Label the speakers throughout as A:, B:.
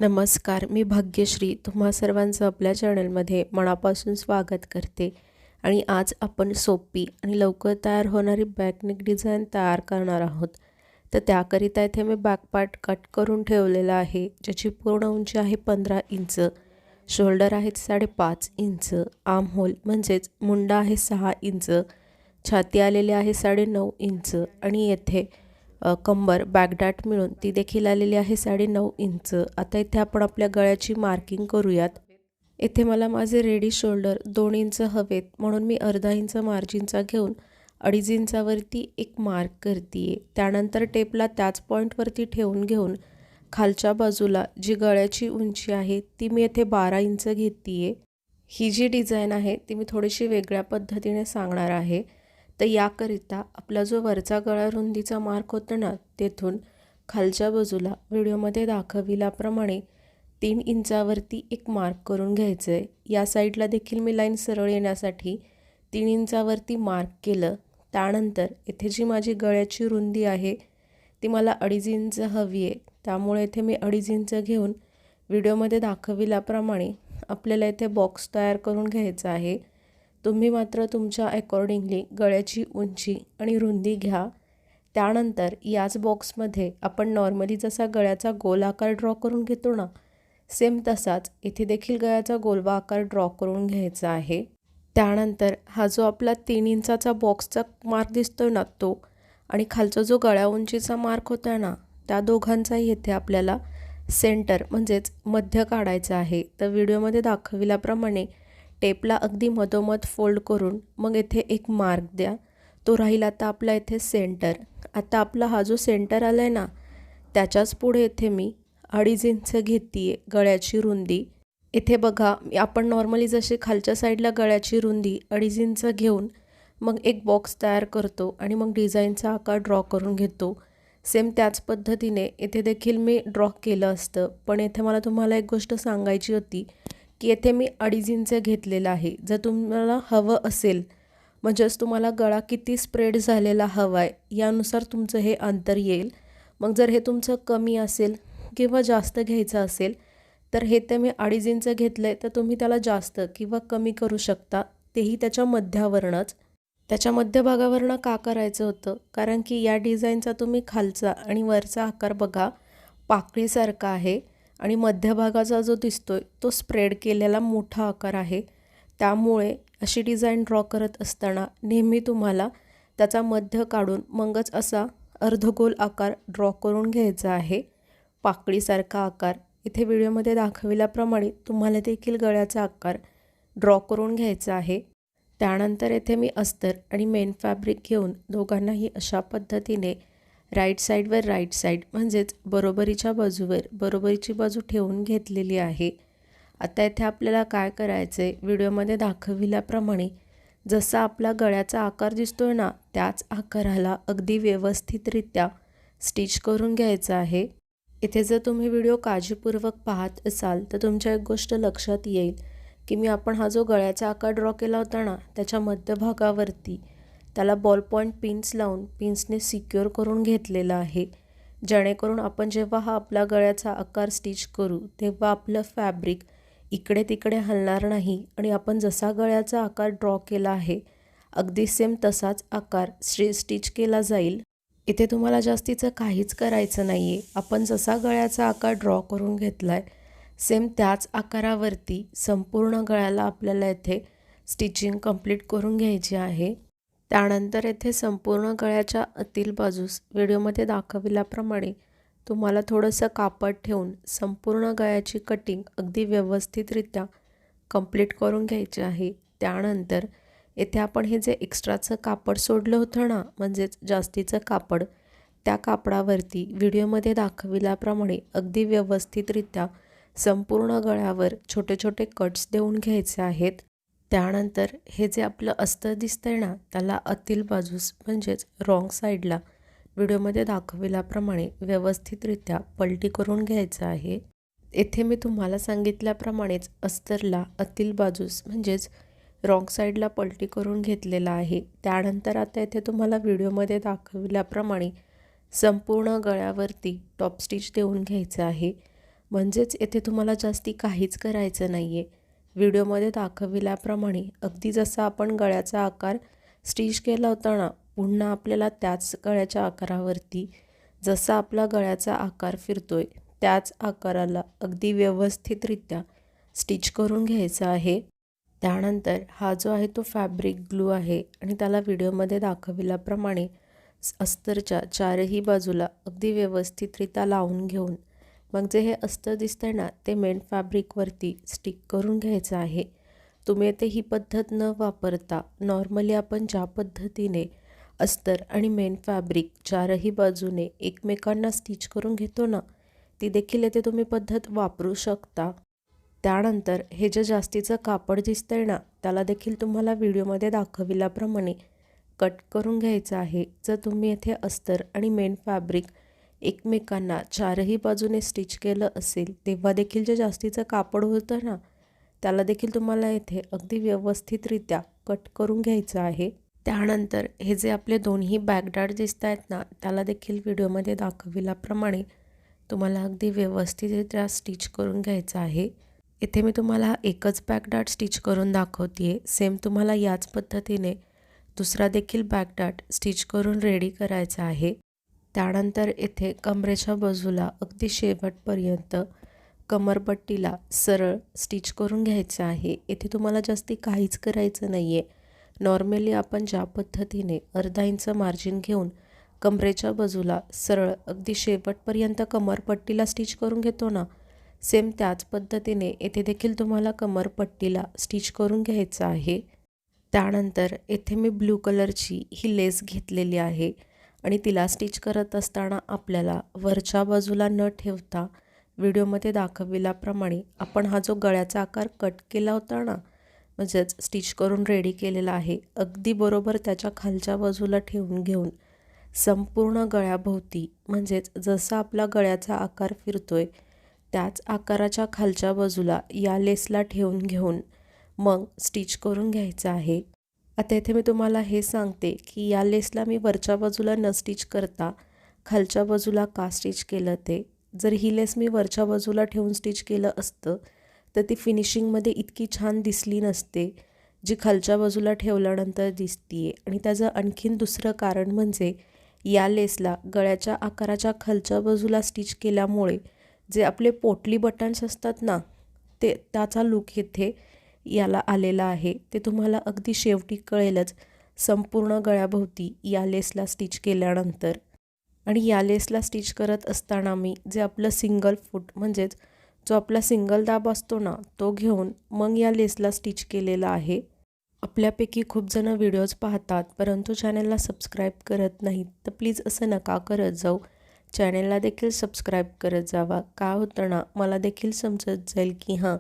A: नमस्कार, मी भाग्यश्री तुम्हा सर्वांचं आपल्या चॅनलमध्ये मनापासून स्वागत करते. आणि आज आपण सोपी आणि लवकर तयार होणारी बॅकनेक डिझाईन तयार करणार आहोत. तर त्याकरिता इथे मी बॅक पार्ट कट करून ठेवलेला आहे, ज्याची पूर्ण उंची आहे 15 इंच, शोल्डर आहेत 5.5 इंच, आर्म होल म्हणजेच मुंडा आहे 6 इंच, छाती आलेली आहे 9.5 इंच आणि येथे कंबर बॅकडाट मिळून ती देखील आलेली आहे 9.5 इंच. आता इथे आपण आपल्या गळ्याची मार्किंग करूयात. इथे मला माझे रेडी शोल्डर 2 इंच हवेत, म्हणून मी अर्धा इंच मार्जिनचा घेऊन 2.5 इंचावरती एक मार्क करते. त्यानंतर टेपला त्याच पॉईंटवरती ठेवून घेऊन खालच्या बाजूला जी गळ्याची उंची आहे ती मी इथे 12 इंच घेते. ही जी डिझाईन आहे ती मी थोडीशी वेगळ्या पद्धतीने सांगणार आहे. तर याकरिता आपला जो वरचा गळा रुंदीचा मार्क होता ना, तेथून खालच्या बाजूला व्हिडिओमध्ये दाखविल्याप्रमाणे 3 इंचावरती एक मार्क करून घ्यायचं आहे. या साईडला देखील मी लाईन सरळ येण्यासाठी 3 इंचावरती मार्क केलं. त्यानंतर इथे जी माझी गळ्याची रुंदी आहे ती मला 2.5 इंच हवी आहे, त्यामुळे इथे मी 2.5 इंच घेऊन व्हिडिओमध्ये दाखविल्याप्रमाणे आपल्याला इथे बॉक्स तयार करून घ्यायचा आहे. तुम्ही मात्र तुमच्या अकॉर्डिंगली गळ्याची उंची आणि रुंदी घ्या. त्यानंतर याच बॉक्समध्ये आपण नॉर्मली जसा गळ्याचा गोल आकार ड्रॉ करून घेतो ना, सेम तसाच इथे देखील गळ्याचा गोलवा आकार ड्रॉ करून घ्यायचा आहे. त्यानंतर हा जो आपला 3 इंचाचा बॉक्सचा मार्क दिसतोय ना तो, आणि खालचा जो गळ्या उंचीचा मार्क होता ना, त्या दोघांचाही येथे आपल्याला सेंटर म्हणजेच मध्य काढायचं आहे. तर व्हिडिओमध्ये दाखविल्याप्रमाणे टेपला अगदी मधोमध फोल्ड करून मग येथे एक मार्क द्या. तो राहील आता आपला इथे सेंटर. आता आपला हा जो सेंटर आला आहे ना, त्याच्याच पुढे इथे मी 2.5 इंच घेते गळ्याची रुंदी. इथे बघा, आपण नॉर्मली जशी खालच्या साईडला गळ्याची रुंदी 2.5 इंच घेऊन मग एक बॉक्स तयार करतो आणि मग डिझाईनचा आकार ड्रॉ करून घेतो, सेम त्याच पद्धतीने इथे देखील मी ड्रॉ केलं असतं. पण इथे मला तुम्हाला एक गोष्ट सांगायची होती की येथे मी 2.5 इंच घेतलेला आहे. जर तुम्हाला हवं असेल, म्हणजेच तुम्हाला गळा किती स्प्रेड झालेला हवा आहे यानुसार तुमचं हे अंतर येईल. मग जर हे तुमचं कमी असेल किंवा जास्त घ्यायचं असेल तर हे ते मी 2.5 इंच घेतलं आहे, तर तुम्ही त्याला जास्त किंवा कमी करू शकता, तेही त्याच्या मध्यावरनंच. त्याच्या मध्यभागावरनं का करायचं होतं, कारण की या डिझाईनचा तुम्ही खालचा आणि वरचा आकार बघा पाकळीसारखा आहे आणि मध्यभागाचा जो दिसतोय तो स्प्रेड केलेला मोठा आकार आहे. त्यामुळे अशी डिझाईन ड्रॉ करत असताना नेहमी तुम्हाला त्याचा मध्य काढून मगच असा अर्धगोल आकार ड्रॉ करून घ्यायचा आहे, पाकळीसारखा आकार. इथे व्हिडिओमध्ये दाखविल्याप्रमाणे तुम्हाला देखील गळ्याचा आकार ड्रॉ करून घ्यायचा आहे. त्यानंतर येथे मी अस्तर आणि मेन फॅब्रिक घेऊन दोघांनाही अशा पद्धतीने राईट साईडवर राईट साईड म्हणजेच बरोबरीच्या बाजूवर बरोबरीची बाजू ठेवून घेतलेली आहे. आता इथे आपल्याला काय करायचं आहे, व्हिडिओमध्ये दाखविल्याप्रमाणे जसा आपला गळ्याचा आकार दिसतोय ना, त्याच आकाराला अगदी व्यवस्थितरित्या स्टिच करून घ्यायचं आहे. इथे जर तुम्ही व्हिडिओ काळजीपूर्वक पाहत असाल तर तुमच्या एक गोष्ट लक्षात येईल की मी आपण हा जो गळ्याचा आकार ड्रॉ केला होता ना, त्याच्या मध्यभागावरती त्याला बॉल पॉईंट पिन्स लावून पिन्सने सिक्युअर करून घेतलेला आहे, जेणेकरून आपण जेव्हा हा आपला गळ्याचा आकार स्टिच करू तेव्हा आपलं फॅब्रिक इकडे तिकडे हलणार नाही आणि आपण जसा गळ्याचा आकार ड्रॉ केला आहे अगदी सेम तसाच आकार स्टिच केला जाईल. इथे तुम्हाला जास्तीचं काहीच करायचं नाही आहे. आपण जसा गळ्याचा आकार ड्रॉ करून घेतला आहे सेम त्याच आकारावरती संपूर्ण गळ्याला आपल्याला इथे स्टिचिंग कंप्लीट करून घ्यायची आहे. त्यानंतर येथे संपूर्ण गळ्याच्या आतील बाजूस व्हिडिओमध्ये दाखविल्याप्रमाणे तुम्हाला थोडंसं कापड ठेवून संपूर्ण गळ्याची कटिंग अगदी व्यवस्थितरित्या कंप्लीट करून घ्यायची आहे. त्यानंतर येथे आपण हे जे एक्स्ट्राचं कापड सोडलं होतं ना, म्हणजेच जास्तीचं कापड, त्या कापडावरती व्हिडिओमध्ये दाखविल्याप्रमाणे अगदी व्यवस्थितरित्या संपूर्ण गळ्यावर छोटे छोटे कट्स देऊन घ्यायचे आहेत. त्यानंतर हे जे आपलं अस्तर दिसतंय ना, त्याला आतील बाजूस म्हणजेच रॉंग साईडला व्हिडिओमध्ये दाखविल्याप्रमाणे व्यवस्थितरित्या पलटी करून घ्यायचं आहे. येथे मी तुम्हाला सांगितल्याप्रमाणेच अस्तरला आतील बाजूस म्हणजेच रॉंग साईडला पलटी करून घेतलेला आहे. त्यानंतर आता इथे तुम्हाला व्हिडिओमध्ये दाखविल्याप्रमाणे संपूर्ण गळ्यावरती टॉप स्टिच देऊन घ्यायचं आहे. म्हणजेच येथे तुम्हाला जास्ती काहीच करायचं नाही आहे. व्हिडिओमध्ये दाखविल्याप्रमाणे अगदी जसा आपण गळ्याचा आकार स्टिच केला होता ना, पुन्हा आपल्याला त्याच गळ्याच्या आकारावरती जसा आपला गळ्याचा आकार फिरतोय त्याच आकाराला अगदी व्यवस्थितरित्या स्टिच करून घ्यायचा आहे. त्यानंतर हा जो आहे तो फॅब्रिक ग्लू आहे आणि त्याला व्हिडिओमध्ये दाखविल्याप्रमाणे अस्तरच्या चारही बाजूला अगदी व्यवस्थितरित्या लावून घेऊन मग जे हे अस्तर दिसतंय ना ते मेन फॅब्रिकवरती स्टिक करून घ्यायचं आहे. तुम्ही येथे ही पद्धत न वापरता नॉर्मली आपण ज्या पद्धतीने अस्तर आणि मेन फॅब्रिक चारही बाजूने एकमेकांना स्टिच करून घेतो ना, ती देखील येथे तुम्ही पद्धत वापरू शकता. त्यानंतर हे जे जास्तीचं कापड दिसतंय ना, त्याला देखील तुम्हाला व्हिडिओमध्ये दाखविल्याप्रमाणे कट करून घ्यायचं आहे. जर तुम्ही येथे अस्तर आणि मेन फॅब्रिक एकमेकांना चारही बाजूने स्टिच केलं असेल तेव्हा देखील जे जास्तीचं कापड होतं ना, त्याला देखील तुम्हाला येथे अगदी व्यवस्थितरित्या कट करून घ्यायचं आहे. त्यानंतर हे जे आपले दोन्ही बॅकडार्ट दिसत आहेत ना, त्याला देखील व्हिडिओमध्ये दाखविल्याप्रमाणे तुम्हाला अगदी व्यवस्थितरित्या स्टिच करून घ्यायचं आहे. इथे मी तुम्हाला एकच बॅकडार्ट स्टिच करून दाखवते आहे. सेम तुम्हाला याच पद्धतीने दुसरा देखील बॅकडार्ट स्टिच करून रेडी करायचा आहे. त्यानंतर इथे कमरेच्या बाजूला अगदी शेवटपर्यंत कमरपट्टीला सरळ स्टिच करून घ्यायचं आहे. इथे तुम्हाला जास्ती काहीच करायचं नाही आहे. नॉर्मली आपण ज्या पद्धतीने अर्धा इंच मार्जिन घेऊन कमरेच्या बाजूला सरळ अगदी शेवटपर्यंत कमरपट्टीला स्टिच करून घेतो ना, सेम त्याच पद्धतीने येथे देखील तुम्हाला कमरपट्टीला स्टिच करून घ्यायचं आहे. त्यानंतर येथे मी ब्लू कलरची ही लेस घेतलेली आहे आणि तिला स्टिच करत असताना आपल्याला वरच्या बाजूला न ठेवता व्हिडिओमध्ये दाखविल्याप्रमाणे आपण हा जो गळ्याचा आकार कट केला होता ना, म्हणजेच स्टिच करून रेडी केलेला आहे, अगदी बरोबर त्याच्या खालच्या बाजूला ठेवून घेऊन संपूर्ण गळ्याभोवती म्हणजेच जसा आपला गळ्याचा आकार फिरतोय त्याच आकाराच्या खालच्या बाजूला या लेसला ठेवून घेऊन मग स्टिच करून घ्यायचं आहे. आता इथे मी तुम्हाला हे सांगते की या लेसला मी वरच्या बाजूला न स्टिच करता खालच्या बाजूला का स्टिच केलं ते. जर ही लेस मी वरच्या बाजूला ठेवून स्टिच केलं असतं तर ती फिनिशिंगमध्ये इतकी छान दिसली नसते जी खालच्या बाजूला ठेवल्यानंतर दिसतीये. आणि त्याचं आणखीन दुसरं कारण म्हणजे या लेसला गळ्याच्या आकाराच्या खालच्या बाजूला स्टिच केल्यामुळे जे आपले पोटली बटन्स असतात ना, ते त्याचा लूक इथे याला आलेला आहे. ते तुम्हाला अगदी शेवटी कळेलच संपूर्ण गळ्याभोवती या लेसला स्टिच केल्यानंतर. आणि या लेसला स्टिच करत असताना मी जे आपलं सिंगल फूट म्हणजेच जो आपला सिंगल दाब असतो ना, तो घेऊन मग या लेसला स्टिच केलेला आहे. आपल्यापैकी खूप जण व्हिडिओज पाहतात परंतु चॅनलला सबस्क्राईब करत नाहीत, तर प्लीज असं नका करत जाऊ. चॅनलला देखील सबस्क्राईब करत जावा. काय होतं ना, मला देखील समजत जाईल की हां,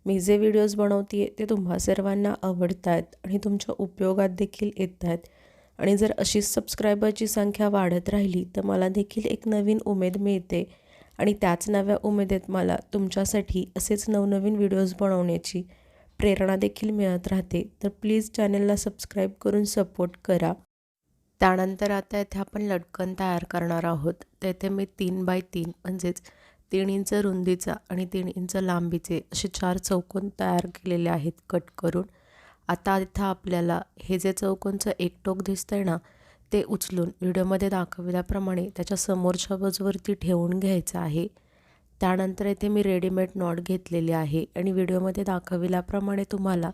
A: मी जे व्हिडिओज बनवते ते तुम्हा सर्वांना आवडत आहेत आणि तुमच्या उपयोगात देखील येत आहेत. आणि जर अशीच सबस्क्रायबरची संख्या वाढत राहिली तर मला देखील एक नवीन उमेद मिळते आणि त्याच नव्या उमेदीत मला तुमच्यासाठी असेच नवनवीन व्हिडिओज बनवण्याची प्रेरणा देखील मिळत राहते. तर प्लीज चॅनलला सबस्क्राईब करून सपोर्ट करा. त्यानंतर आता इथे आपण लटकन तयार करणार आहोत. तर इथे मी 3 बाय 3 म्हणजेच 3 इंच रुंदीचा आणि 3 इंच लांबीचे असे 4 चौकोन तयार केलेले आहेत कट करून. आता इथं आपल्याला हे जे चौकोनचं एक टोक दिसतंय ना, ते उचलून व्हिडिओमध्ये दाखवल्याप्रमाणे त्याच्या समोरच्या बाजूवरती ठेवून घ्यायचं आहे. त्यानंतर इथे मी रेडीमेड नॉट घेतलेली आहे आणि व्हिडिओमध्ये दाखविल्याप्रमाणे तुम्हाला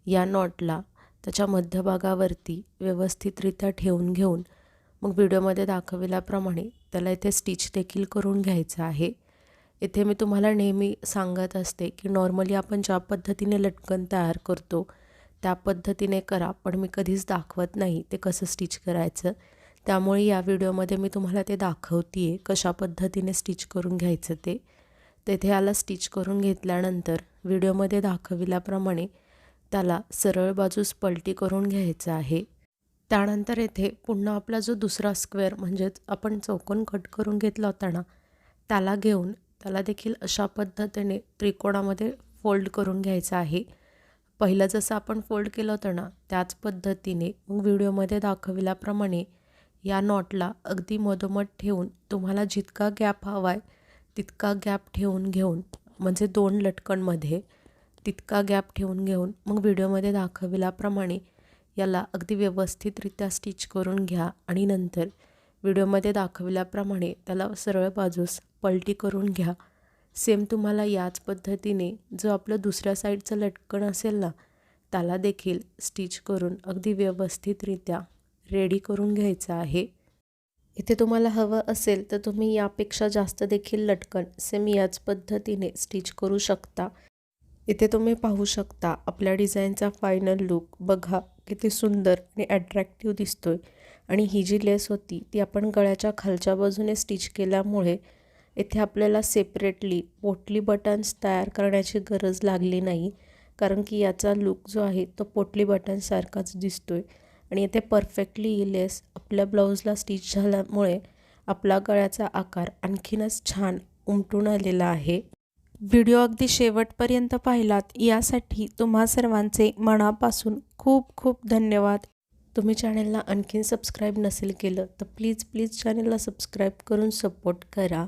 A: या नॉटला त्याच्या मध्यभागावरती व्यवस्थितरित्या ठेवून घेऊन मग व्हिडिओमध्ये दाखविल्याप्रमाणे त्याला इथे स्टिच देखील करून घ्यायचं आहे. इथे मी तुम्हाला नेहमी सांगत असते की नॉर्मली आपण ज्या पद्धतीने लटकन तयार करतो त्या पद्धतीने करा, पण मी कधीच दाखवत नाही ते कसं स्टिच करायचं. त्यामुळे या व्हिडिओमध्ये मी तुम्हाला ते दाखवते आहे कशा पद्धतीने स्टिच करून घ्यायचं ते. तेथे याला स्टिच करून घेतल्यानंतर व्हिडिओमध्ये दाखविल्याप्रमाणे त्याला सरळ बाजूस पलटी करून घ्यायचं आहे. त्यानंतर येथे पुन्हा आपला जो दुसरा स्क्वेअर म्हणजेच आपण चौकोन कट करून घेतला होता ना, त्याला घेऊन त्याला देखील अशा पद्धतीने त्रिकोणामध्ये फोल्ड करून घ्यायचं आहे. पहिलं जसं आपण फोल्ड केलं होतं ना, त्याच पद्धतीने मग व्हिडिओमध्ये दाखविल्याप्रमाणे या नॉटला अगदी मधोमध ठेवून तुम्हाला जितका गॅप हवा आहे तितका गॅप ठेवून घेऊन, म्हणजे 2 लटकनमध्ये तितका गॅप ठेवून घेऊन मग व्हिडिओमध्ये दाखविल्याप्रमाणे याला अगदी व्यवस्थितरित्या स्टिच करून घ्या आणि नंतर व्हिडिओमध्ये दाखविल्याप्रमाणे त्याला सरळ बाजूस पलटी करून घ्या. सेम तुम्हाला याच पद्धतीने जो आपलं दुसऱ्या साईडचं लटकन असेल ना, त्याला देखील स्टिच करून अगदी व्यवस्थितरित्या रेडी करून घ्यायचं आहे. इथे तुम्हाला हवं असेल तर तुम्ही यापेक्षा जास्त देखील लटकन सेम याच पद्धतीने स्टिच करू शकता. इथे तुम्ही पाहू शकता आपल्या डिझाईनचा फायनल लुक बघा किती सुंदर आणि अट्रॅक्टिव्ह दिसतोय. आणि ही जी लेस होती ती आपण गळ्याच्या खालच्या बाजूने स्टिच केल्यामुळे इथे आपल्याला सेपरेटली पोटली बटन्स तयार करण्याची गरज लागली नाही, कारण की याचा लुक जो आहे तो पोटली बटनसारखाच दिसतोय. आणि इथे परफेक्टली ही लेस आपल्या ब्लाऊजला स्टिच झाल्यामुळे आपला गळ्याचा आकार आणखीनच छान उमटून आलेला आहे. व्हिडिओ अगदी शेवटपर्यंत पाहिलात यासाठी तुम्हा सर्वांचे मनापासून खूप खूप धन्यवाद. तुम्ही चॅनलला आणखीन सबस्क्राईब नसेल केलं तर प्लीज चॅनलला सबस्क्राईब करून सपोर्ट करा.